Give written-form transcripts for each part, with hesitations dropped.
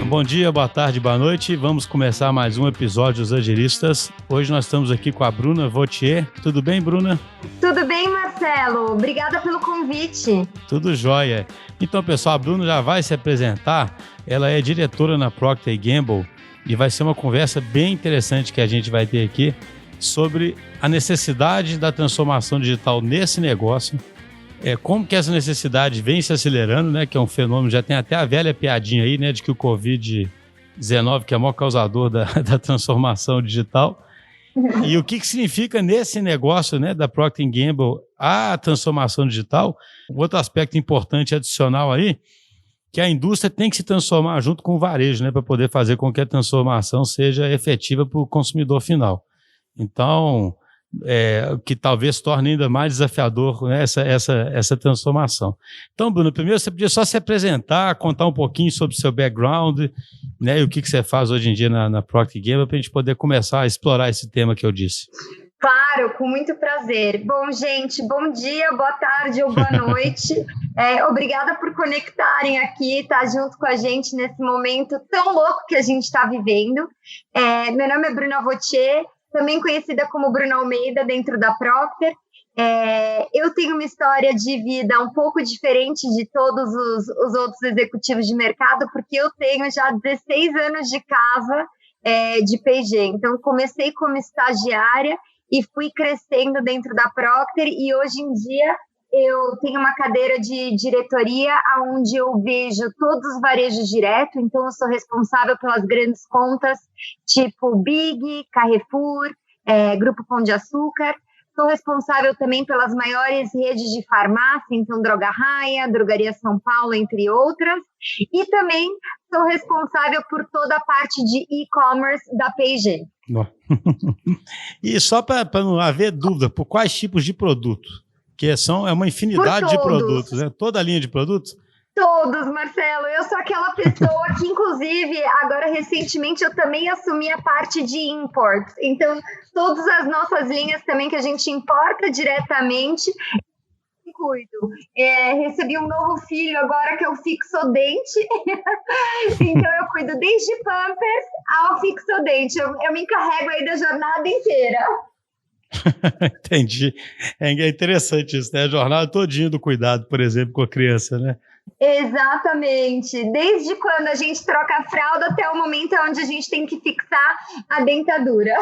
Bom dia, boa tarde, boa noite. Vamos começar mais um episódio dos Agilistas. Hoje nós estamos aqui com a Bruna Vautier. Tudo bem, Bruna? Tudo bem, Marcelo. Obrigada pelo convite. Tudo jóia. Então, pessoal, a Bruna já vai se apresentar. Ela é diretora na Procter & Gamble e vai ser uma conversa bem interessante que a gente vai ter aqui sobre a necessidade da transformação digital nesse negócio. Como que essa necessidade vem se acelerando, né? Que é um fenômeno, já tem até a velha piadinha aí, né? De que o Covid-19 que é o maior causador da transformação digital. E o que significa nesse negócio, né, da Procter & Gamble a transformação digital? Um outro aspecto importante adicional aí, que a indústria tem que se transformar junto com o varejo, né? Para poder fazer com que a transformação seja efetiva para o consumidor final. Então, que talvez torne ainda mais desafiador, né, essa transformação. Então, Bruno, primeiro você podia só se apresentar, contar um pouquinho sobre o seu background, né, e o que você faz hoje em dia na Procter & Gamble, para a gente poder começar a explorar esse tema que eu disse. Claro, com muito prazer. Bom, gente, bom dia, boa tarde ou boa noite. Obrigada por conectarem aqui, estar junto com a gente nesse momento tão louco que a gente está vivendo. Meu nome é Bruna Vautier, também conhecida como Bruna Almeida dentro da Procter. Eu tenho uma história de vida um pouco diferente de todos os outros executivos de mercado, porque eu tenho já 16 anos de casa de P&G. Então, comecei como estagiária e fui crescendo dentro da Procter, e hoje em dia eu tenho uma cadeira de diretoria onde eu vejo todos os varejos direto. Então, eu sou responsável pelas grandes contas, tipo Big, Carrefour, Grupo Pão de Açúcar. Sou responsável também pelas maiores redes de farmácia, então Droga Raia, Drogaria São Paulo, entre outras. E também sou responsável por toda a parte de e-commerce da P&G. E só para não haver dúvida, por quais tipos de produtos? Que é uma infinidade de produtos, né? Toda a linha de produtos? Todos, Marcelo. Eu sou aquela pessoa que, inclusive, agora recentemente eu também assumi a parte de import. Então, todas as nossas linhas também que a gente importa diretamente, eu cuido. Recebi um novo filho agora que é o Fixodente. Então, eu cuido desde Pampers ao Fixodente. Eu me encarrego aí da jornada inteira. Entendi. É interessante isso, né? A jornada todinha do cuidado, por exemplo, com a criança, né? Exatamente. Desde quando a gente troca a fralda até o momento onde a gente tem que fixar a dentadura.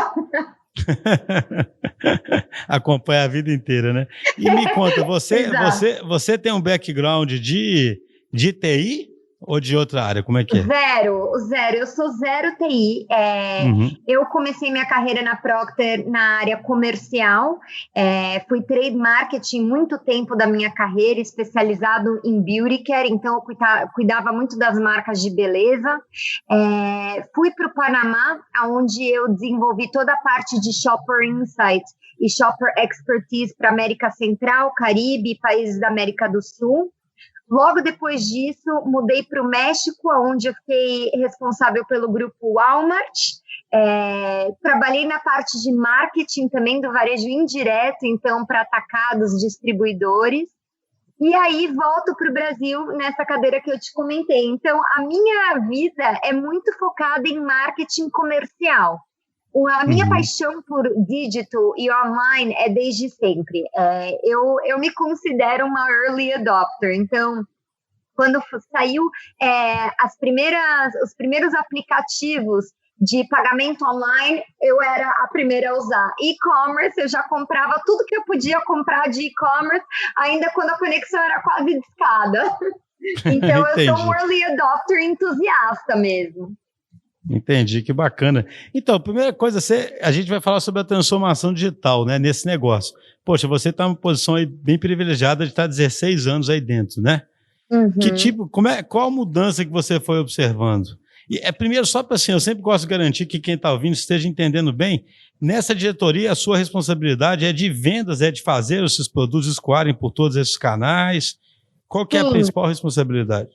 Acompanha a vida inteira, né? E me conta, você tem um background de TI ou de outra área? Como é que é? Zero. Eu sou zero TI. Eu comecei minha carreira na Procter na área comercial. Fui trade marketing muito tempo da minha carreira, especializado em beauty care. Então, eu cuidava muito das marcas de beleza. Fui para o Panamá, onde eu desenvolvi toda a parte de Shopper Insight e Shopper Expertise para América Central, Caribe e países da América do Sul. Logo depois disso, mudei para o México, onde eu fiquei responsável pelo grupo Walmart. Trabalhei na parte de marketing também do varejo indireto, então para atacados, distribuidores. E aí volto para o Brasil nessa cadeira que eu te comentei. Então, a minha vida é muito focada em marketing comercial. A minha paixão por digital e online é desde sempre. Eu me considero uma early adopter. Então, quando saiu os primeiros aplicativos de pagamento online, eu era a primeira a usar. E-commerce, eu já comprava tudo que eu podia comprar de e-commerce, ainda quando a conexão era quase discada. Então, eu sou um early adopter entusiasta mesmo. Entendi, que bacana. Então, primeira coisa, a gente vai falar sobre a transformação digital, né, nesse negócio. Poxa, você está numa posição aí bem privilegiada de estar 16 anos aí dentro, né? Qual a mudança que você foi observando? E primeiro, só para assim, eu sempre gosto de garantir que quem está ouvindo esteja entendendo bem, nessa diretoria a sua responsabilidade é de vendas, é de fazer esses produtos escoarem por todos esses canais. Qual que é a principal responsabilidade?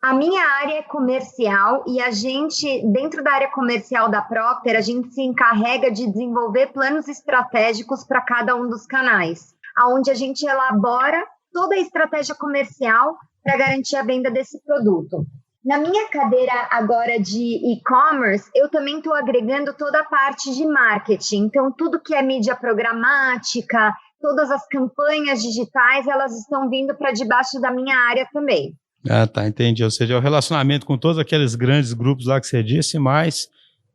A minha área é comercial e a gente, dentro da área comercial da Procter, a gente se encarrega de desenvolver planos estratégicos para cada um dos canais, onde a gente elabora toda a estratégia comercial para garantir a venda desse produto. Na minha cadeira agora de e-commerce, eu também estou agregando toda a parte de marketing. Então, tudo que é mídia programática, todas as campanhas digitais, elas estão vindo para debaixo da minha área também. Ah, tá, entendi. Ou seja, é o relacionamento com todos aqueles grandes grupos lá que você disse, mais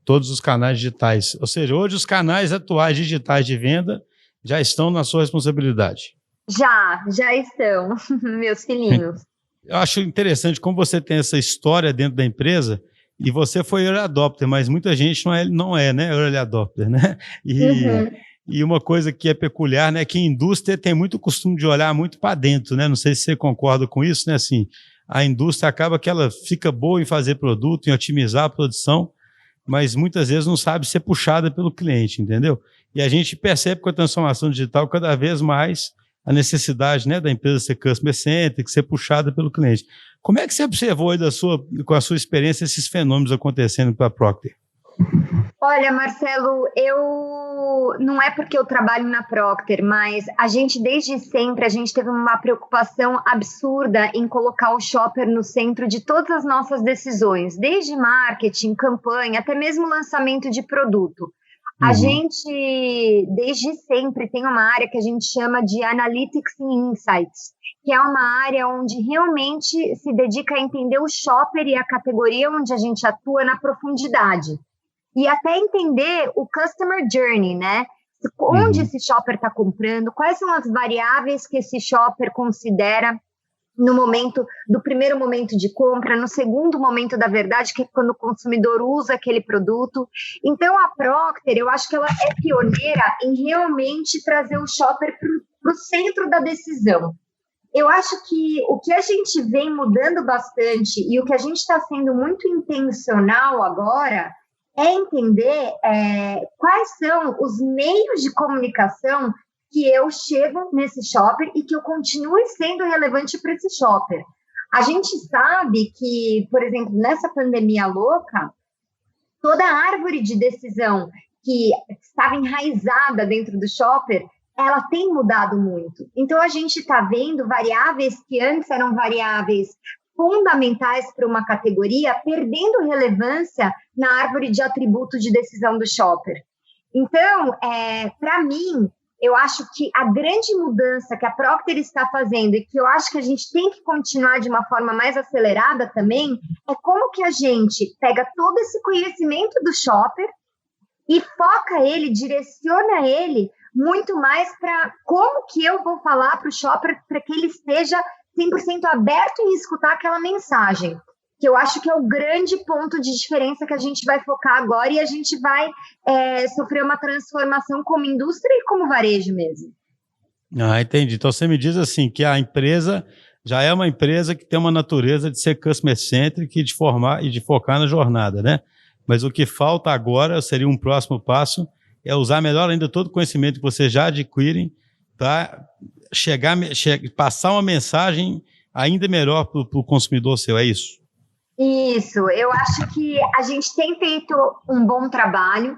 todos os canais digitais. Ou seja, hoje os canais atuais digitais de venda já estão na sua responsabilidade. Já estão, meus filhinhos. Eu acho interessante como você tem essa história dentro da empresa e você foi early adopter, mas muita gente não é, né, early adopter, né? E uma coisa que é peculiar, né, que a indústria tem muito costume de olhar muito para dentro, né? Não sei se você concorda com isso, né? Assim, a indústria acaba que ela fica boa em fazer produto, em otimizar a produção, mas muitas vezes não sabe ser puxada pelo cliente, entendeu? E a gente percebe com a transformação digital cada vez mais a necessidade, né, da empresa ser customer centric, ser puxada pelo cliente. Como é que você observou aí com a sua experiência esses fenômenos acontecendo para a Procter? Olha, Marcelo, não é porque eu trabalho na Procter, mas a gente desde sempre a gente teve uma preocupação absurda em colocar o shopper no centro de todas as nossas decisões, desde marketing, campanha, até mesmo lançamento de produto. A gente, desde sempre, tem uma área que a gente chama de Analytics e Insights, que é uma área onde realmente se dedica a entender o shopper e a categoria onde a gente atua na profundidade. E até entender o Customer Journey, né? Onde esse shopper está comprando, quais são as variáveis que esse shopper considera no primeiro momento de compra, no segundo momento da verdade, que é quando o consumidor usa aquele produto. Então, a Procter, eu acho que ela é pioneira em realmente trazer o shopper para o centro da decisão. Eu acho que o que a gente vem mudando bastante e o que a gente está sendo muito intencional agora é entender quais são os meios de comunicação que eu chego nesse shopper e que eu continue sendo relevante para esse shopper. A gente sabe que, por exemplo, nessa pandemia louca, toda a árvore de decisão que estava enraizada dentro do shopper, ela tem mudado muito. Então, a gente está vendo variáveis que antes eram variáveis fundamentais para uma categoria, perdendo relevância na árvore de atributo de decisão do shopper. Então, para mim, eu acho que a grande mudança que a Procter está fazendo e que eu acho que a gente tem que continuar de uma forma mais acelerada também é como que a gente pega todo esse conhecimento do shopper e foca ele, direciona ele muito mais para como que eu vou falar para o shopper para que ele esteja 100% aberto em escutar aquela mensagem, que eu acho que é o grande ponto de diferença que a gente vai focar agora e a gente vai sofrer uma transformação como indústria e como varejo mesmo. Ah, entendi. Então você me diz assim, que a empresa já é uma empresa que tem uma natureza de ser customer centric e de formar e de focar na jornada, né? Mas o que falta agora seria um próximo passo, é usar melhor ainda todo o conhecimento que vocês já adquirem para passar uma mensagem ainda melhor para o consumidor seu, é isso? Isso, eu acho que a gente tem feito um bom trabalho.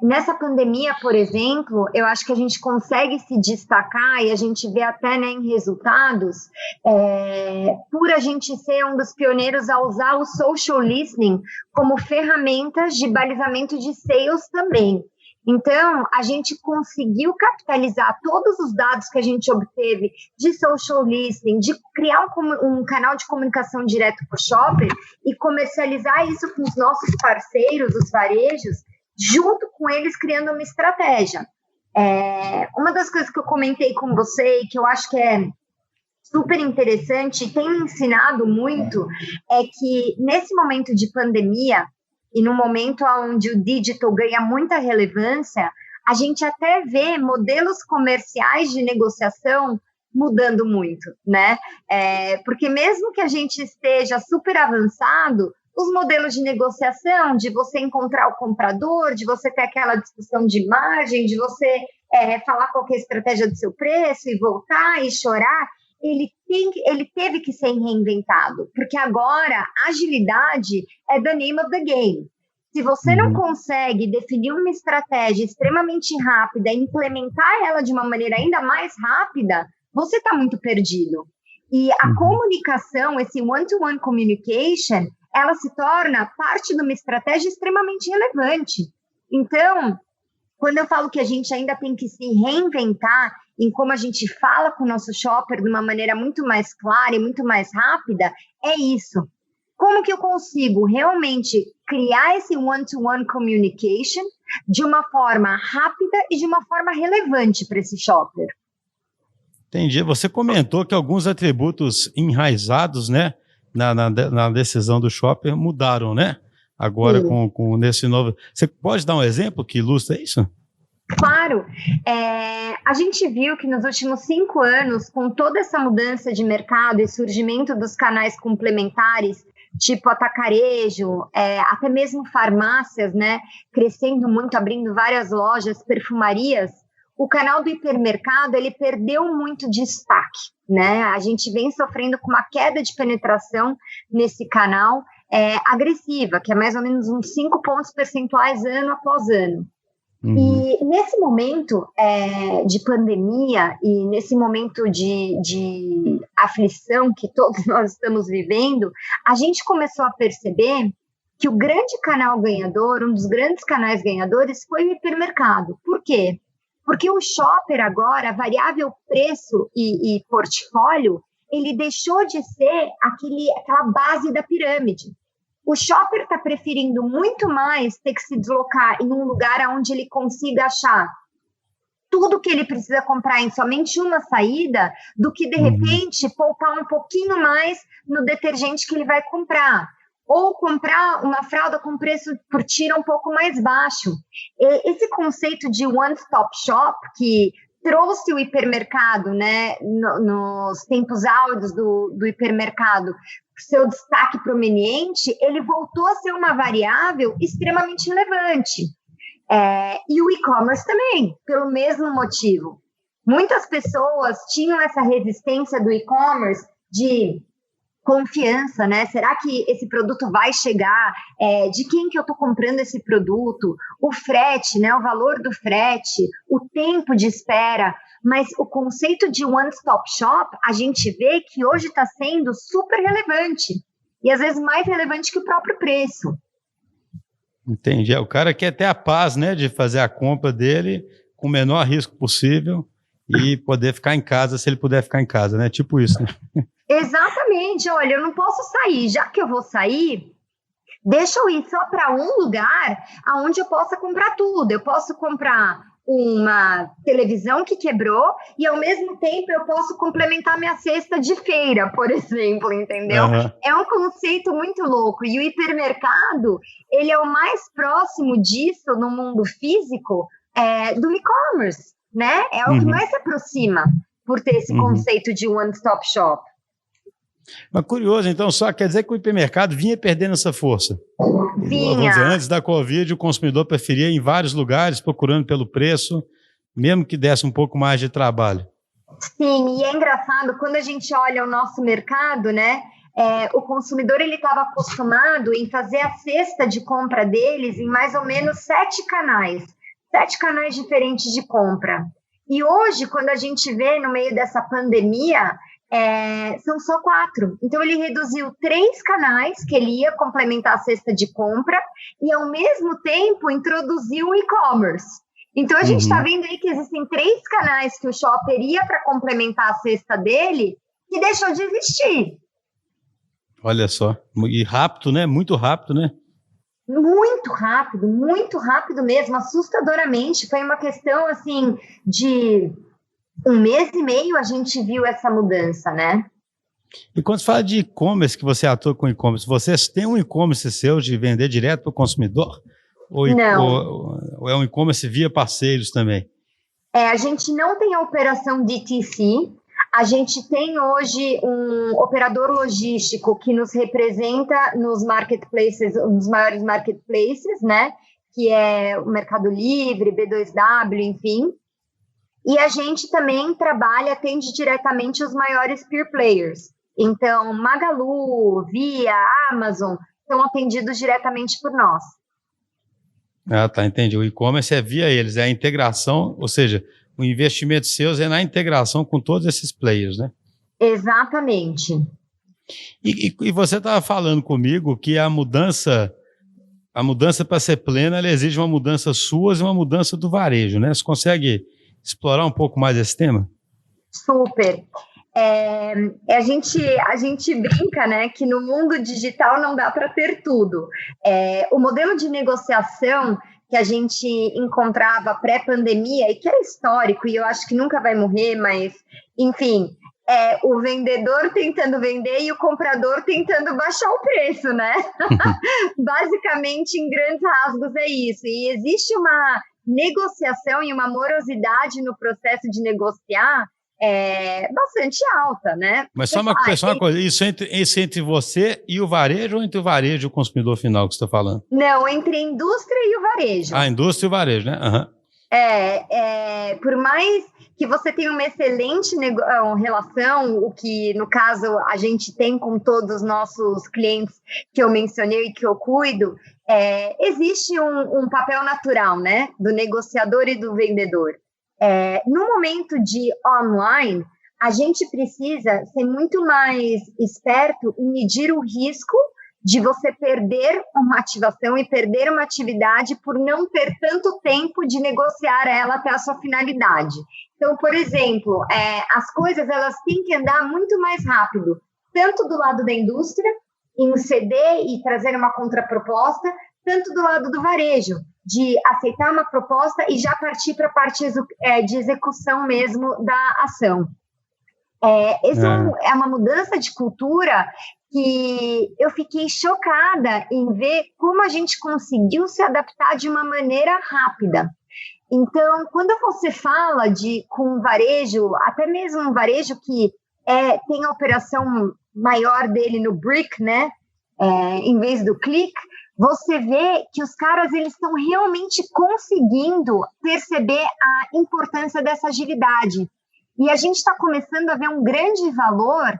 Nessa pandemia, por exemplo, eu acho que a gente consegue se destacar e a gente vê até, né, em resultados, por a gente ser um dos pioneiros a usar o social listening como ferramentas de balizamento de sales também. Então, a gente conseguiu capitalizar todos os dados que a gente obteve de social listening, de criar um canal de comunicação direto para o shopper e comercializar isso com os nossos parceiros, os varejos, junto com eles criando uma estratégia. Uma das coisas que eu comentei com você e que eu acho que é super interessante e tem me ensinado muito é que nesse momento de pandemia, e no momento onde o digital ganha muita relevância, a gente até vê modelos comerciais de negociação mudando muito, né? Porque mesmo que a gente esteja super avançado, os modelos de negociação, de você encontrar o comprador, de você ter aquela discussão de margem, de você falar qual que é a estratégia do seu preço e voltar e chorar, ele teve que ser reinventado, porque agora agilidade é the name of the game. Se você não consegue definir uma estratégia extremamente rápida e implementar ela de uma maneira ainda mais rápida, você está muito perdido. E a comunicação, esse one-to-one communication, ela se torna parte de uma estratégia extremamente relevante. Então, quando eu falo que a gente ainda tem que se reinventar em como a gente fala com o nosso shopper de uma maneira muito mais clara e muito mais rápida, é isso. Como que eu consigo realmente criar esse one-to-one communication de uma forma rápida e de uma forma relevante para esse shopper? Entendi. Você comentou que alguns atributos enraizados, né, na decisão do shopper mudaram, né? Agora nesse novo... Você pode dar um exemplo que ilustra isso? Claro. A gente viu que nos últimos 5 anos, com toda essa mudança de mercado e surgimento dos canais complementares, tipo atacarejo, até mesmo farmácias, né, crescendo muito, abrindo várias lojas, perfumarias, o canal do hipermercado, ele perdeu muito destaque, né? A gente vem sofrendo com uma queda de penetração nesse canal agressiva, que é mais ou menos uns 5 pontos percentuais ano após ano. E nesse momento de pandemia e nesse momento de aflição que todos nós estamos vivendo, a gente começou a perceber que o grande canal ganhador, um dos grandes canais ganhadores, foi o hipermercado. Por quê? Porque o shopper agora, variável preço e portfólio, ele deixou de ser aquela base da pirâmide. O shopper está preferindo muito mais ter que se deslocar em um lugar onde ele consiga achar tudo que ele precisa comprar em somente uma saída, do que, de repente, poupar um pouquinho mais no detergente que ele vai comprar. Ou comprar uma fralda com preço por tira um pouco mais baixo. Esse conceito de one-stop shop, que trouxe o hipermercado, né, nos tempos áureos do hipermercado, seu destaque prominente, ele voltou a ser uma variável extremamente relevante. E o e-commerce também, pelo mesmo motivo. Muitas pessoas tinham essa resistência do e-commerce de confiança, né? Será que esse produto vai chegar? De quem que eu estou comprando esse produto? O frete, né? O valor do frete, o tempo de espera. Mas o conceito de one-stop shop, a gente vê que hoje está sendo super relevante. E às vezes mais relevante que o próprio preço. Entendi. O cara quer ter a paz, né? De fazer a compra dele com o menor risco possível e poder ficar em casa, se ele puder ficar em casa, né? Tipo isso, né? Exatamente. Olha, eu não posso sair. Já que eu vou sair, deixa eu ir só para um lugar onde eu possa comprar tudo. Eu posso comprar uma televisão que quebrou e, ao mesmo tempo, eu posso complementar minha cesta de feira, por exemplo, entendeu? É um conceito muito louco. E o hipermercado, ele é o mais próximo disso no mundo físico do e-commerce, né? É o que mais se aproxima por ter esse conceito de one-stop shop. Mas curioso, então, só quer dizer que o hipermercado vinha perdendo essa força. Vinha. Vamos dizer, antes da Covid, o consumidor preferia ir em vários lugares, procurando pelo preço, mesmo que desse um pouco mais de trabalho. Sim, e é engraçado, quando a gente olha o nosso mercado, né, o consumidor ele estava acostumado em fazer a cesta de compra deles em mais ou menos 7 canais diferentes de compra. E hoje, quando a gente vê no meio dessa pandemia, são só 4. Então, ele reduziu 3 canais que ele ia complementar a cesta de compra e, ao mesmo tempo, introduziu o e-commerce. Então, a gente está vendo aí que existem 3 canais que o shopper ia para complementar a cesta dele e deixou de existir. Olha só. E rápido, né? Muito rápido, né? Muito rápido mesmo, assustadoramente. Foi uma questão, assim, de 1 mês e meio a gente viu essa mudança, né? E quando você fala de e-commerce, que você atua com e-commerce, vocês têm um e-commerce seu de vender direto para o consumidor? Não. Ou é um e-commerce via parceiros também? A gente não tem a operação DTC, a gente tem hoje um operador logístico que nos representa nos marketplaces, nos maiores marketplaces, né? Que é o Mercado Livre, B2W, enfim. E a gente também atende diretamente os maiores peer players. Então, Magalu, Via, Amazon, são atendidos diretamente por nós. Ah, tá, entendi. O e-commerce é via eles, é a integração, ou seja, o investimento seus é na integração com todos esses players, né? Exatamente. E você estava falando comigo que a mudança para ser plena, ela exige uma mudança sua e uma mudança do varejo, né? Você consegue explorar um pouco mais esse tema? Super. A gente brinca, né, que no mundo digital não dá para ter tudo. O modelo de negociação que a gente encontrava pré-pandemia e que é histórico e eu acho que nunca vai morrer, mas, enfim, o vendedor tentando vender e o comprador tentando baixar o preço, né? Basicamente, em grandes rasgos, é isso. E existe uma negociação e uma morosidade no processo de negociar bastante alta, né? Mas só uma coisa, isso entre você e o varejo ou entre o varejo e o consumidor final que você está falando? Não, entre a indústria e o varejo. A indústria e o varejo, né? Uhum. Por mais que você tenha uma excelente relação, o que, no caso, a gente tem com todos os nossos clientes que eu mencionei e que eu cuido, existe um papel natural, né, do negociador e do vendedor. No momento de online, a gente precisa ser muito mais esperto em medir o risco de você perder uma ativação e perder uma atividade por não ter tanto tempo de negociar ela até a sua finalidade. Então, por exemplo, as coisas elas têm que andar muito mais rápido, tanto do lado da indústria, em ceder e trazer uma contraproposta, tanto do lado do varejo, de aceitar uma proposta e já partir para a parte de execução mesmo da ação. É uma mudança de cultura que eu fiquei chocada em ver como a gente conseguiu se adaptar de uma maneira rápida. Então, quando você fala com varejo, até mesmo um varejo que tem a operação maior dele no brick, né, em vez do click, você vê que os caras eles estão realmente conseguindo perceber a importância dessa agilidade. E a gente está começando a ver um grande valor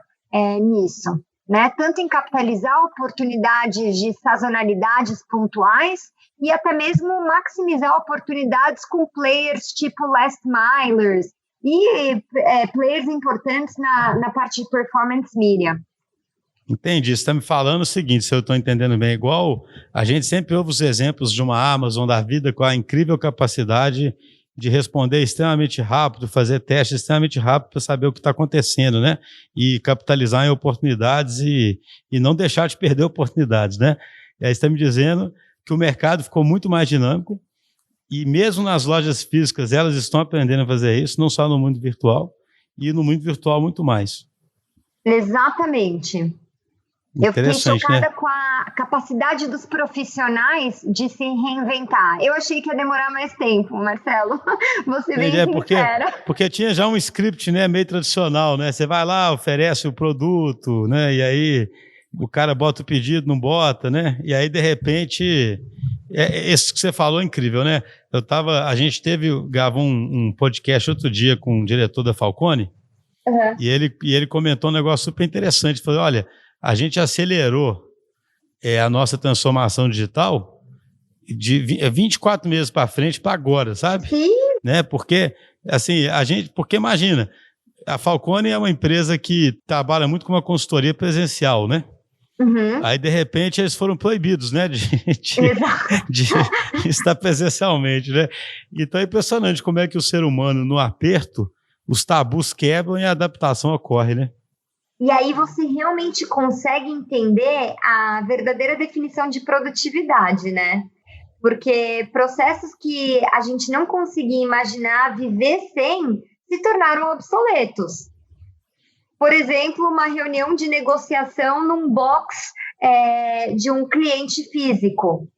nisso, né? Tanto em capitalizar oportunidades de sazonalidades pontuais e até mesmo maximizar oportunidades com players tipo last milers e players importantes na parte de performance media. Entendi. Você está me falando o seguinte, se eu estou entendendo bem, igual a gente sempre ouve os exemplos de uma Amazon da vida com a incrível capacidade de responder extremamente rápido, fazer testes extremamente rápido para saber o que está acontecendo, né? E capitalizar em oportunidades e não deixar de perder oportunidades, né? E aí você está me dizendo que o mercado ficou muito mais dinâmico e mesmo nas lojas físicas elas estão aprendendo a fazer isso, não só no mundo virtual, e no mundo virtual muito mais. Exatamente. Eu fiquei chocada, né, com a capacidade dos profissionais de se reinventar. Eu achei que ia demorar mais tempo, Marcelo. Você bem sincera. Porque tinha já um script, né, meio tradicional, né? Você vai lá, oferece o produto, né? E aí o cara bota o pedido, não bota, né? E aí, de repente, isso que você falou é incrível, né? A gente gravou um podcast outro dia com o diretor da Falcone, uhum, e ele comentou um negócio super interessante. Falou, olha, a gente acelerou a nossa transformação digital de 24 meses para frente para agora, sabe? Sim. Né? Porque, assim, porque imagina, a Falcone é uma empresa que trabalha muito com uma consultoria presencial, né? Uhum. Aí, de repente, eles foram proibidos, né? De estar presencialmente, né? Então é impressionante como é que o ser humano, no aperto, os tabus quebram e a adaptação ocorre, né? E aí você realmente consegue entender a verdadeira definição de produtividade, né? Porque processos que a gente não conseguia imaginar viver sem se tornaram obsoletos. Por exemplo, uma reunião de negociação num box de um cliente físico.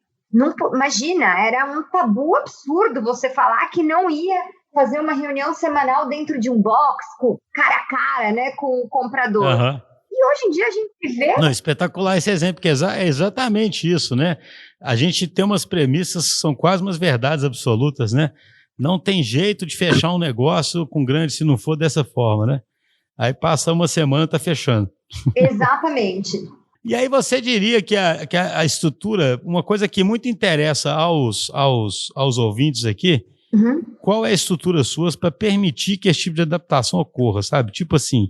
Imagina, era um tabu absurdo você falar que não ia fazer uma reunião semanal dentro de um box, cara a cara, né, com o comprador. Uhum. E hoje em dia a gente vê... Não, espetacular esse exemplo, porque é exatamente isso, né? A gente tem umas premissas que são quase umas verdades absolutas, né? Não tem jeito de fechar um negócio com grande se não for dessa forma, né? Aí passa uma semana e está fechando. Exatamente. E aí você diria que a estrutura, uma coisa que muito interessa aos ouvintes aqui, uhum, qual é a estrutura sua para permitir que esse tipo de adaptação ocorra, sabe? Tipo assim,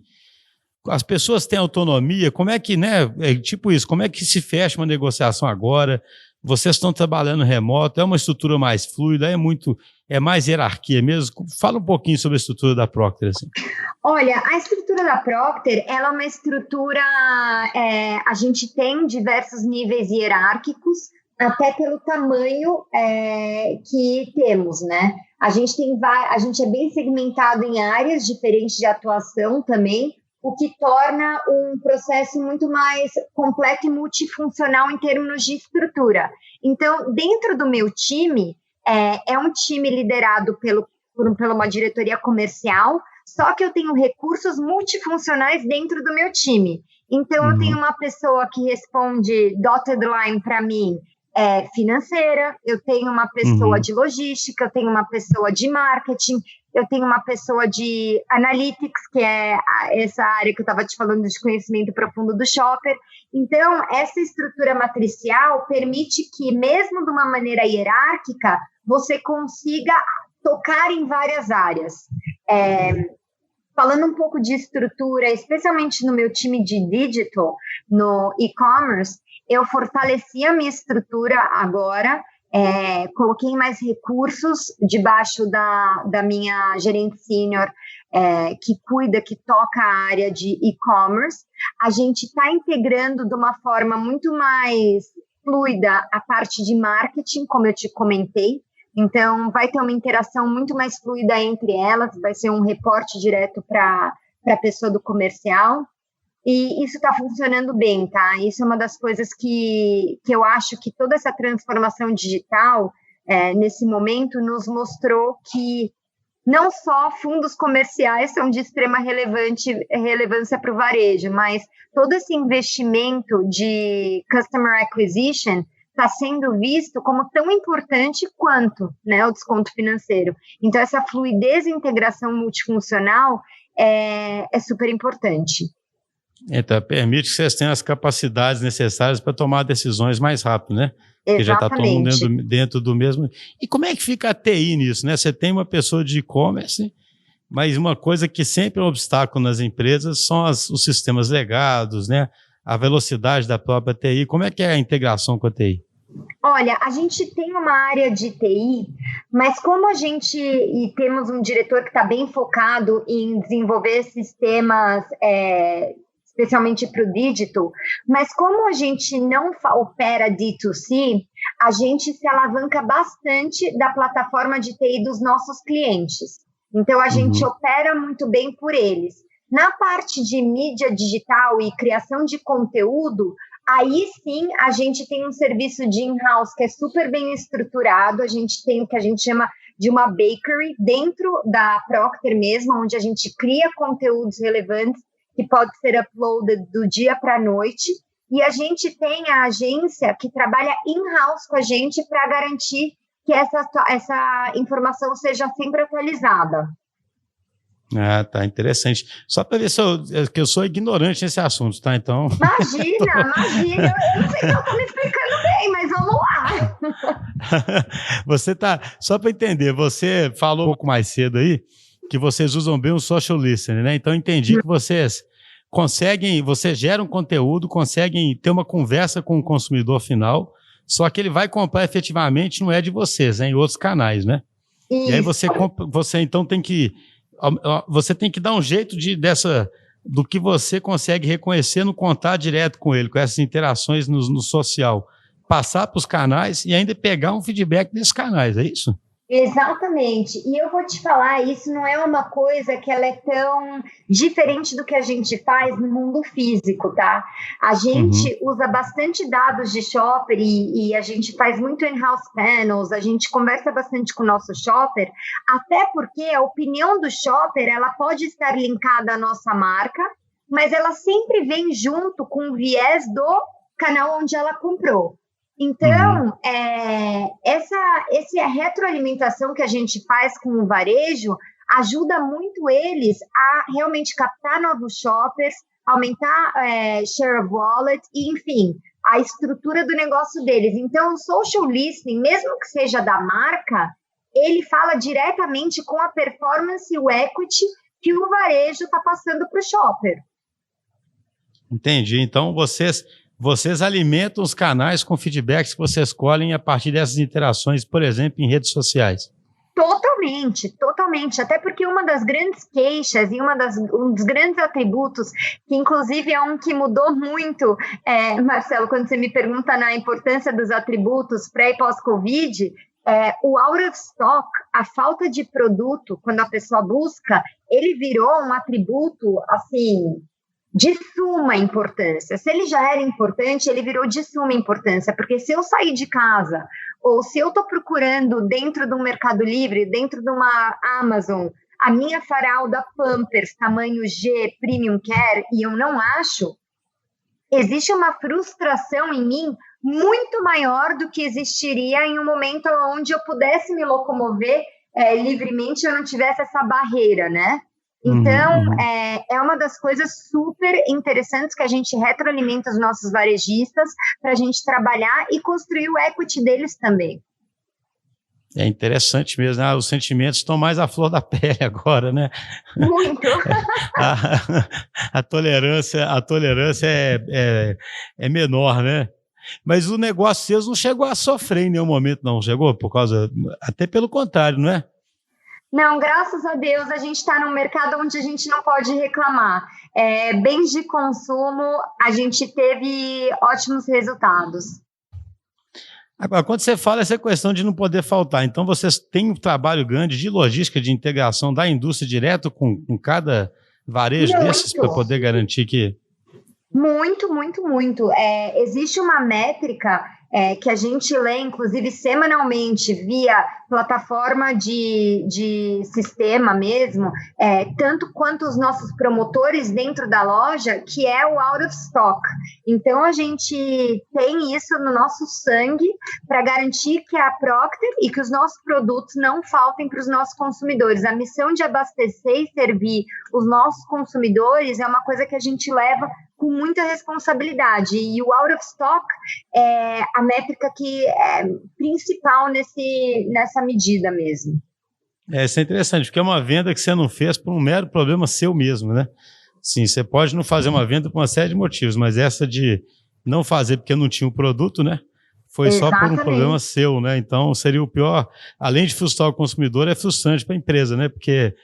as pessoas têm autonomia? Como é que, né? Tipo isso, como é que se fecha uma negociação agora? Vocês estão trabalhando remoto, é uma estrutura mais fluida, é mais hierarquia mesmo? Fala um pouquinho sobre a estrutura da Procter, assim. Olha, a estrutura da Procter, ela é uma estrutura, a gente tem diversos níveis hierárquicos, até pelo tamanho que temos, né? A gente é bem segmentado em áreas diferentes de atuação também, o que torna um processo muito mais completo e multifuncional em termos de estrutura. Então, dentro do meu time, é um time liderado por uma diretoria comercial, só que eu tenho recursos multifuncionais dentro do meu time. Então, eu tenho uma pessoa que responde dotted line para mim, financeira, eu tenho uma pessoa de logística, eu tenho uma pessoa de marketing, eu tenho uma pessoa de analytics, que é essa área que eu estava te falando de conhecimento profundo do shopper. Então, essa estrutura matricial permite que, mesmo de uma maneira hierárquica, você consiga tocar em várias áreas. Falando um pouco de estrutura, especialmente no meu time de digital, no e-commerce, eu fortaleci a minha estrutura agora, coloquei mais recursos debaixo da minha gerente sênior, que toca a área de e-commerce. A gente está integrando de uma forma muito mais fluida a parte de marketing, como eu te comentei. Então, vai ter uma interação muito mais fluida entre elas, vai ser um reporte direto para a pessoa do comercial. E isso está funcionando bem, tá? Isso é uma das coisas que eu acho que toda essa transformação digital, nesse momento, nos mostrou que não só fundos comerciais são de extrema relevância para o varejo, mas todo esse investimento de customer acquisition está sendo visto como tão importante quanto, né, o desconto financeiro. Então, essa fluidez e integração multifuncional é super importante. Então, permite que vocês tenham as capacidades necessárias para tomar decisões mais rápido, né? Porque já está todo mundo dentro do mesmo... E como é que fica a TI nisso, né? Você tem uma pessoa de e-commerce, mas uma coisa que sempre é um obstáculo nas empresas são os sistemas legados, né? A velocidade da própria TI. Como é que é a integração com a TI? Olha, a gente tem uma área de TI, mas como temos um diretor que está bem focado em desenvolver sistemas, especialmente para o digital, mas como a gente não opera D2C, a gente se alavanca bastante da plataforma de TI dos nossos clientes. Então, a gente opera muito bem por eles. Na parte de mídia digital e criação de conteúdo, aí sim a gente tem um serviço de in-house que é super bem estruturado, a gente tem o que a gente chama de uma bakery dentro da Procter mesmo, onde a gente cria conteúdos relevantes que pode ser uploaded do dia para a noite, e a gente tem a agência que trabalha in-house com a gente para garantir que essa informação seja sempre atualizada. Ah, tá, interessante. Só para ver que eu sou ignorante nesse assunto, tá? Então... Imagina. Eu não sei se eu estou me explicando bem, mas vamos lá. Você tá... Só para entender, você falou um pouco mais cedo aí que vocês usam bem o social listening, né? Então, eu entendi que vocês geram conteúdo, conseguem ter uma conversa com o consumidor final, só que ele vai comprar efetivamente, não é de vocês, é em outros canais, né? Isso. E aí você então tem que dar um jeito do que você consegue reconhecer no contato direto com ele, com essas interações no social, passar para os canais e ainda pegar um feedback desses canais, é isso? Exatamente, e eu vou te falar, isso não é uma coisa que ela é tão diferente do que a gente faz no mundo físico, tá? A gente usa bastante dados de shopper e a gente faz muito in-house panels, a gente conversa bastante com o nosso shopper, até porque a opinião do shopper, ela pode estar linkada à nossa marca, mas ela sempre vem junto com o viés do canal onde ela comprou. Então, essa retroalimentação que a gente faz com o varejo ajuda muito eles a realmente captar novos shoppers, aumentar share of wallet e, enfim, a estrutura do negócio deles. Então, o social listening, mesmo que seja da marca, ele fala diretamente com a performance e o equity que o varejo está passando para o shopper. Entendi. Então, vocês alimentam os canais com feedbacks que vocês colhem a partir dessas interações, por exemplo, em redes sociais. Totalmente, totalmente. Até porque uma das grandes queixas e um dos grandes atributos, que inclusive é um que mudou muito, Marcelo, quando você me pergunta na importância dos atributos pré e pós-Covid, o out of stock, a falta de produto, quando a pessoa busca, ele virou um atributo, assim, de suma importância. Se ele já era importante, ele virou de suma importância, porque se eu sair de casa, ou se eu estou procurando dentro do Mercado Livre, dentro de uma Amazon, a minha fralda Pampers, tamanho G, Premium Care, e eu não acho, existe uma frustração em mim muito maior do que existiria em um momento onde eu pudesse me locomover livremente e eu não tivesse essa barreira, né? Então, é uma das coisas super interessantes que a gente retroalimenta os nossos varejistas para a gente trabalhar e construir o equity deles também. É interessante mesmo, né? Os sentimentos estão mais à flor da pele agora, né? Muito! A tolerância é menor, né? Mas o negócio deles não chegou a sofrer em nenhum momento, não. Chegou até pelo contrário, não é? Não, graças a Deus a gente está num mercado onde a gente não pode reclamar. Bens de consumo, a gente teve ótimos resultados. Agora, quando você fala essa questão de não poder faltar, então vocês têm um trabalho grande de logística, de integração da indústria direto com cada varejo desses para poder garantir que... Muito, muito, muito. Existe uma métrica que a gente lê, inclusive, semanalmente, via plataforma de sistema mesmo, tanto quanto os nossos promotores dentro da loja, que é o out of stock. Então, a gente tem isso no nosso sangue para garantir que a Procter e que os nossos produtos não faltem para os nossos consumidores. A missão de abastecer e servir os nossos consumidores é uma coisa que a gente leva com muita responsabilidade, e o out of stock é a métrica que é principal nessa medida mesmo. Isso é interessante, porque é uma venda que você não fez por um mero problema seu mesmo, né? Sim, você pode não fazer uma venda por uma série de motivos, mas essa de não fazer porque não tinha o produto, né? Foi Exatamente. Só por um problema seu, né? Então seria o pior, além de frustrar o consumidor, é frustrante para a empresa, né? Porque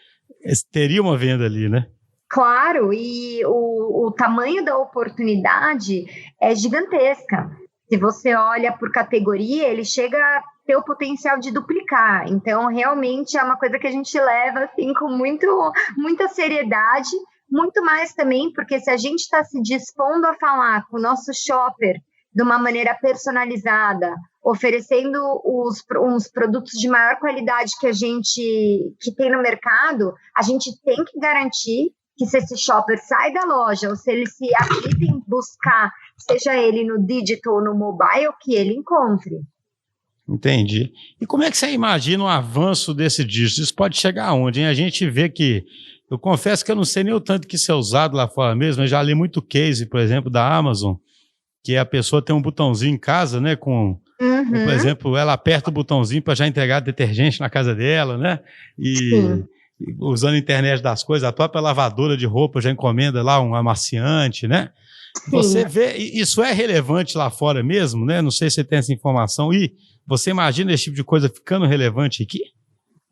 teria uma venda ali, né? Claro, e o tamanho da oportunidade é gigantesca. Se você olha por categoria, ele chega a ter o potencial de duplicar. Então, realmente é uma coisa que a gente leva assim, com muita seriedade, muito mais também, porque se a gente está se dispondo a falar com o nosso shopper de uma maneira personalizada, oferecendo uns produtos de maior qualidade que tem no mercado, a gente tem que garantir que se esse shopper sai da loja, ou se ele se habilita em buscar, seja ele no digital ou no mobile, que ele encontre. Entendi. E como é que você imagina o avanço desse digital? Isso pode chegar aonde, hein? A gente vê que, eu confesso que eu não sei nem o tanto que isso é usado lá fora mesmo, eu já li muito case, por exemplo, da Amazon, que a pessoa tem um botãozinho em casa, né, por exemplo, ela aperta o botãozinho para já entregar detergente na casa dela, né? Sim. Usando a internet das coisas, a própria lavadora de roupa já encomenda lá um amaciante, né? Sim. Você vê, isso é relevante lá fora mesmo, né? Não sei se você tem essa informação. E você imagina esse tipo de coisa ficando relevante aqui?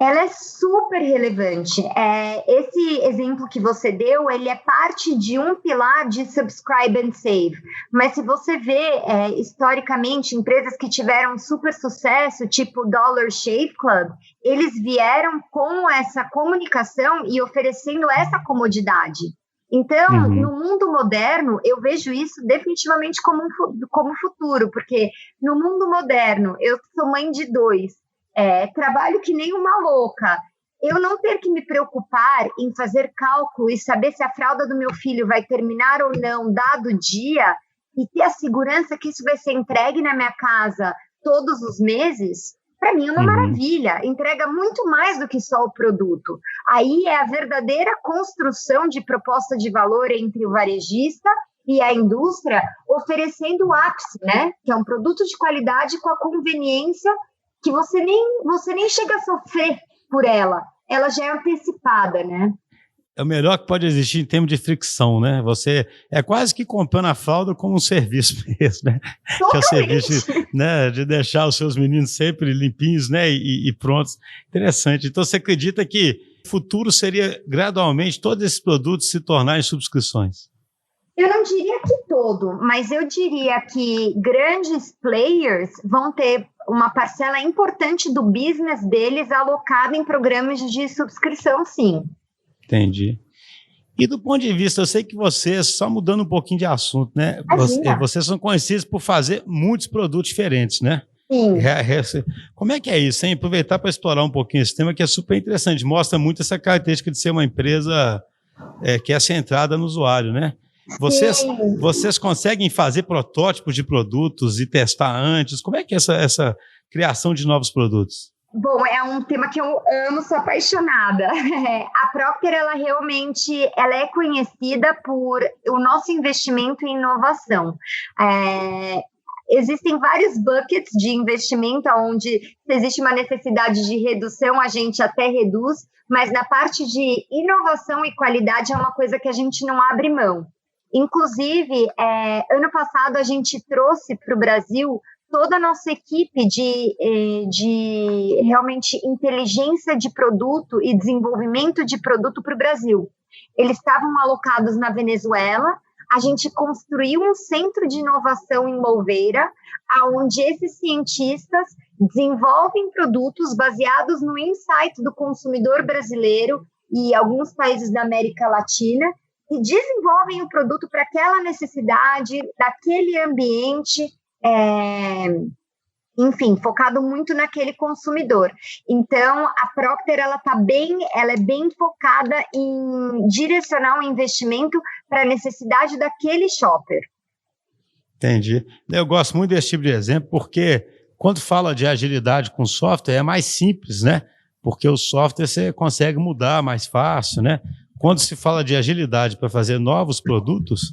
Ela é super relevante. Esse exemplo que você deu, ele é parte de um pilar de Subscribe and Save. Mas se você vê, historicamente, empresas que tiveram super sucesso, tipo Dollar Shave Club, eles vieram com essa comunicação e oferecendo essa comodidade. Então, no mundo moderno, eu vejo isso definitivamente como futuro, porque no mundo moderno, eu sou mãe de 2, trabalho que nem uma louca. Eu não ter que me preocupar em fazer cálculo e saber se a fralda do meu filho vai terminar ou não, dado o dia, e ter a segurança que isso vai ser entregue na minha casa todos os meses, para mim é uma maravilha. Entrega muito mais do que só o produto. Aí é a verdadeira construção de proposta de valor entre o varejista e a indústria, oferecendo o ápice, né? Que é um produto de qualidade com a conveniência que você nem chega a sofrer por ela já é antecipada, né? É o melhor que pode existir em termos de fricção, né? Você é quase que comprando a fralda como um serviço mesmo, né? Que é o serviço, né, de deixar os seus meninos sempre limpinhos, né, e prontos. Interessante. Então, você acredita que o futuro seria, gradualmente, todos esses produtos se tornarem subscrições? Eu não diria que todo, mas eu diria que grandes players vão ter uma parcela importante do business deles alocada em programas de subscrição, sim. Entendi. E do ponto de vista, eu sei que vocês, só mudando um pouquinho de assunto, né? Vocês são conhecidos por fazer muitos produtos diferentes, né? Sim. Como é que é isso, hein? Aproveitar para explorar um pouquinho esse tema, que é super interessante. Mostra muito essa característica de ser uma empresa que é centrada no usuário, né? Vocês conseguem fazer protótipos de produtos e testar antes? Como é que é essa criação de novos produtos? Bom, é um tema que eu amo, sou apaixonada. A Procter, ela é conhecida por o nosso investimento em inovação. Existem vários buckets de investimento onde, se existe uma necessidade de redução, a gente até reduz, mas na parte de inovação e qualidade é uma coisa que a gente não abre mão. Inclusive, ano passado a gente trouxe para o Brasil toda a nossa equipe de realmente inteligência de produto e desenvolvimento de produto para o Brasil. Eles estavam alocados na Venezuela, a gente construiu um centro de inovação em Louveira, onde esses cientistas desenvolvem produtos baseados no insight do consumidor brasileiro e alguns países da América Latina, e desenvolvem o produto para aquela necessidade, daquele ambiente, enfim, focado muito naquele consumidor. Então, a Procter, ela é bem focada em direcionar o investimento para a necessidade daquele shopper. Entendi. Eu gosto muito desse tipo de exemplo, porque quando fala de agilidade com software, é mais simples, né? Porque o software você consegue mudar mais fácil, né? Quando se fala de agilidade para fazer novos produtos,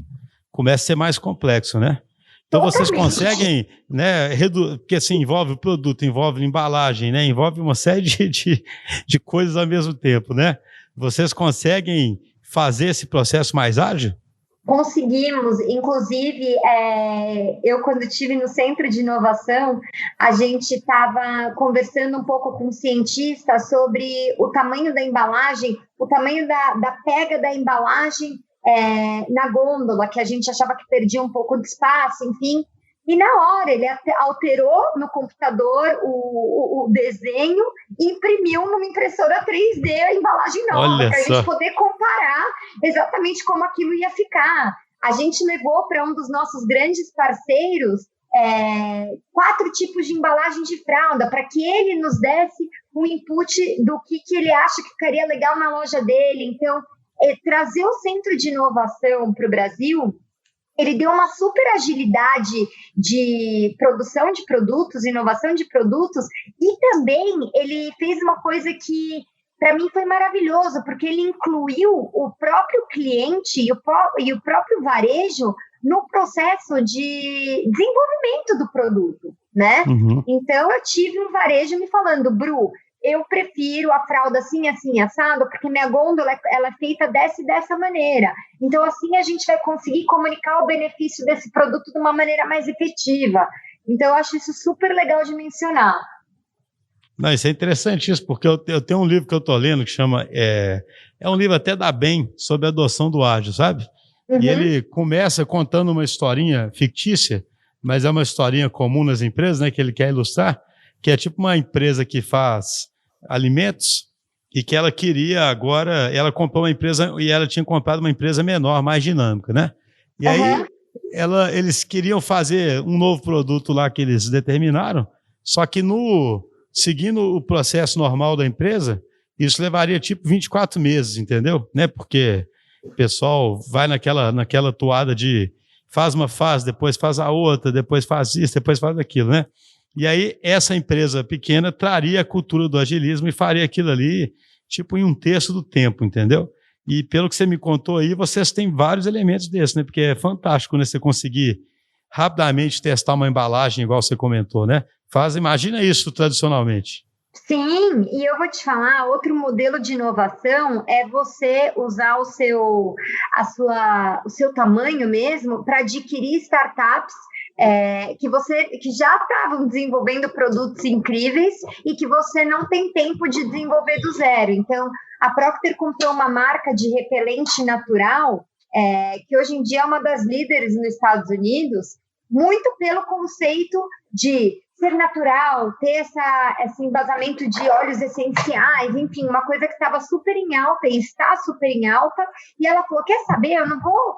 começa a ser mais complexo, né? Então vocês conseguem, né, porque assim, envolve o produto, envolve a embalagem, né, envolve uma série de coisas ao mesmo tempo, né? Vocês conseguem fazer esse processo mais ágil? Conseguimos, inclusive, eu quando estive no Centro de Inovação, a gente estava conversando um pouco com cientistas sobre o tamanho da embalagem, o tamanho da pega da embalagem na gôndola, que a gente achava que perdia um pouco de espaço, enfim. E na hora ele alterou no computador o desenho e imprimiu numa impressora 3D a embalagem nova, para a gente poder comparar exatamente como aquilo ia ficar. A gente levou para um dos nossos grandes parceiros 4 tipos de embalagem de fralda, para que ele nos desse um input do que ele acha que ficaria legal na loja dele. Então, trazer o centro de inovação para o Brasil, ele deu uma super agilidade de produção de produtos, inovação de produtos, e também ele fez uma coisa que, para mim, foi maravilhoso, porque ele incluiu o próprio cliente e o próprio varejo no processo de desenvolvimento do produto, né? Uhum. Então, eu tive um varejo me falando, Bru, eu prefiro a fralda assim, assim, assado, porque minha gôndola ela é feita dessa maneira. Então, assim, a gente vai conseguir comunicar o benefício desse produto de uma maneira mais efetiva. Então, eu acho isso super legal de mencionar. Não, isso é interessantíssimo, porque eu tenho um livro que eu estou lendo que chama... É um livro até da BEM, sobre a adoção do ágil, sabe? Uhum. E ele começa contando uma historinha fictícia, mas é uma historinha comum nas empresas, né, que ele quer ilustrar, que é tipo uma empresa que faz alimentos e que ela queria agora, ela comprou uma empresa e ela tinha comprado uma empresa menor, mais dinâmica, né? E aí eles queriam fazer um novo produto lá que eles determinaram, só que seguindo o processo normal da empresa, isso levaria tipo 24 meses, entendeu? Né? Porque o pessoal vai naquela toada de faz uma fase, depois faz a outra, depois faz isso, depois faz aquilo, né? E aí, essa empresa pequena traria a cultura do agilismo e faria aquilo ali, tipo, em 1/3 do tempo, entendeu? E pelo que você me contou aí, vocês têm vários elementos desses, né? Porque é fantástico, né? Você conseguir rapidamente testar uma embalagem, igual você comentou, né? Imagina isso tradicionalmente. Sim, e eu vou te falar, outro modelo de inovação é você usar o seu tamanho mesmo para adquirir startups que já estavam desenvolvendo produtos incríveis e que você não tem tempo de desenvolver do zero. Então, a Procter comprou uma marca de repelente natural, que hoje em dia é uma das líderes nos Estados Unidos, muito pelo conceito de ser natural, ter esse embasamento de óleos essenciais, enfim, uma coisa que estava super em alta e está super em alta, e ela falou, quer saber, eu não vou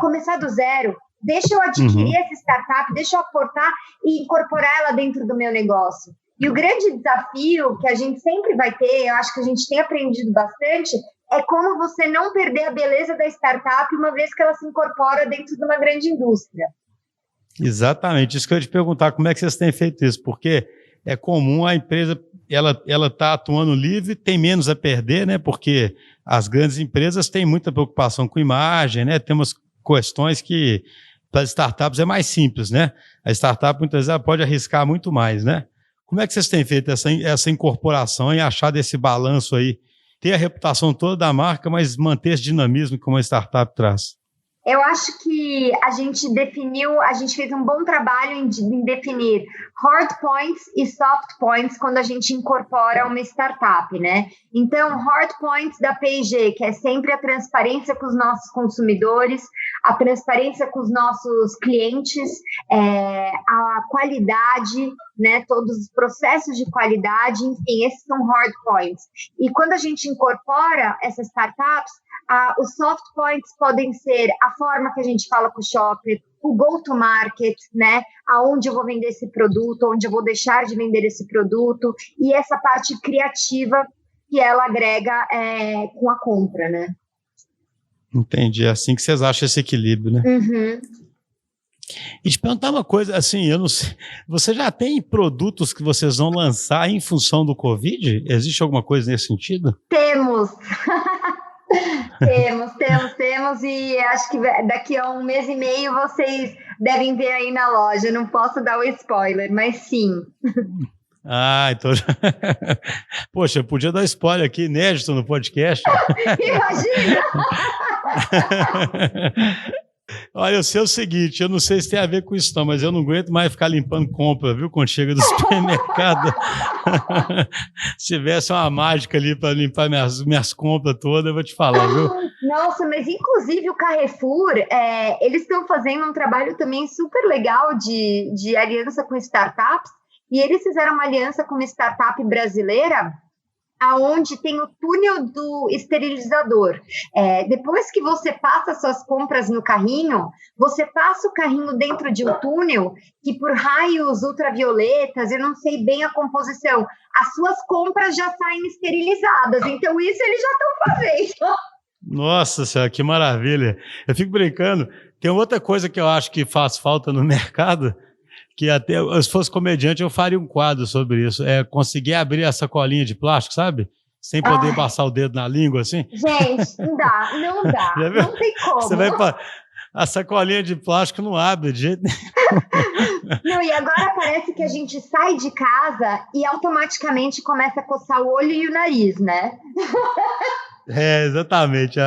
começar do zero, deixa eu adquirir essa startup, deixa eu aportar e incorporar ela dentro do meu negócio. E o grande desafio que a gente sempre vai ter, eu acho que a gente tem aprendido bastante, é como você não perder a beleza da startup uma vez que ela se incorpora dentro de uma grande indústria. Exatamente, isso que eu ia te perguntar, como é que vocês têm feito isso? Porque é comum a empresa, ela tá atuando livre, tem menos a perder, né? Porque as grandes empresas têm muita preocupação com imagem, né? Tem umas questões que para as startups é mais simples, né? A startup muitas vezes pode arriscar muito mais, né? Como é que vocês têm feito essa incorporação e achado esse balanço aí? Ter a reputação toda da marca, mas manter esse dinamismo que uma startup traz? Eu acho que a gente fez um bom trabalho em definir hard points e soft points quando a gente incorpora uma startup, né? Então, hard points da P&G, que é sempre a transparência com os nossos consumidores, a transparência com os nossos clientes, a qualidade, né? Todos os processos de qualidade, enfim, esses são hard points. E quando a gente incorpora essas startups, os soft points podem ser a forma que a gente fala com o shopper, o go-to-market, né? Aonde eu vou vender esse produto, onde eu vou deixar de vender esse produto, e essa parte criativa que ela agrega com a compra, né? Entendi, é assim que vocês acham esse equilíbrio, né? Uhum. E te perguntar uma coisa, assim, eu não sei, você já tem produtos que vocês vão lançar em função do Covid? Existe alguma coisa nesse sentido? Temos! Temos, e acho que daqui a 1 mês e meio vocês devem ver aí na loja. Não posso dar o spoiler, mas sim. Então... Poxa, eu podia dar spoiler aqui, inédito no podcast. Imagina! Olha, eu sei o seguinte, eu não sei se tem a ver com isso não, mas eu não aguento mais ficar limpando compra, viu? Quando chega do supermercado. Se tivesse uma mágica ali para limpar minhas compras todas, eu vou te falar, viu? Nossa, mas inclusive o Carrefour, eles estão fazendo um trabalho também super legal de aliança com startups, e eles fizeram uma aliança com uma startup brasileira, aonde tem o túnel do esterilizador. Depois que você passa suas compras no carrinho, você passa o carrinho dentro de um túnel que por raios ultravioletas, eu não sei bem a composição, as suas compras já saem esterilizadas. Então isso eles já estão fazendo. Nossa senhora, que maravilha. Eu fico brincando. Tem outra coisa que eu acho que faz falta no mercado, que até se fosse comediante eu faria um quadro sobre isso, conseguir abrir a sacolinha de plástico, sabe? Sem poder passar o dedo na língua, assim. Gente, não dá, não tem como. Você vai a sacolinha de plástico não abre de jeito nenhum. Não, e agora parece que a gente sai de casa e automaticamente começa a coçar o olho e o nariz, né? Exatamente.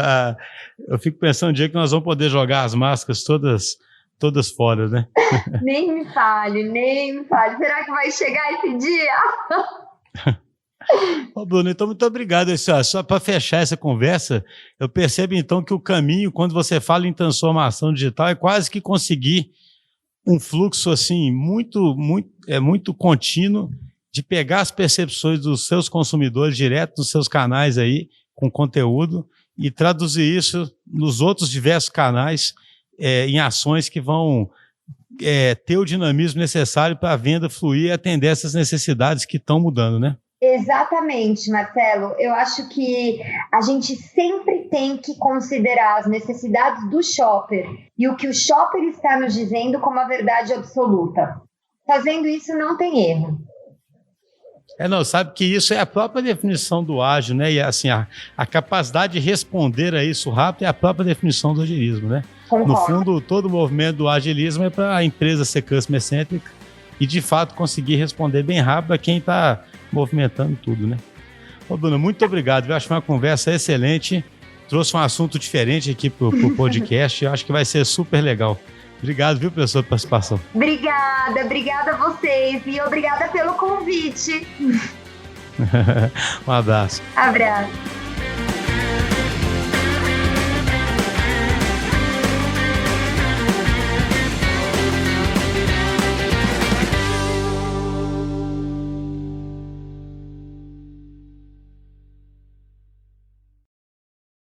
Eu fico pensando um dia que nós vamos poder jogar as máscaras todas fora, né? Nem me fale. Será que vai chegar esse dia? Ô, Bruno, então muito obrigado. Só para fechar essa conversa, eu percebo então que o caminho, quando você fala em transformação digital, é quase que conseguir um fluxo assim muito contínuo de pegar as percepções dos seus consumidores direto nos seus canais aí, com conteúdo, e traduzir isso nos outros diversos canais em ações que vão ter o dinamismo necessário para a venda fluir e atender essas necessidades que estão mudando, né? Exatamente, Marcelo. Eu acho que a gente sempre tem que considerar as necessidades do shopper e o que o shopper está nos dizendo como a verdade absoluta. Fazendo isso não tem erro. Sabe que isso é a própria definição do ágil, né? E assim, a capacidade de responder a isso rápido é a própria definição do agilismo, né? Concordo. No fundo, todo o movimento do agilismo é para a empresa ser customer-centric e, de fato, conseguir responder bem rápido a quem está movimentando tudo, né? Ô, Bruna, muito obrigado. Eu acho que foi uma conversa excelente. Trouxe um assunto diferente aqui para o podcast. Eu acho que vai ser super legal. Obrigado, viu, pela sua participação. Obrigada a vocês e obrigada pelo convite. Um abraço. Abraço.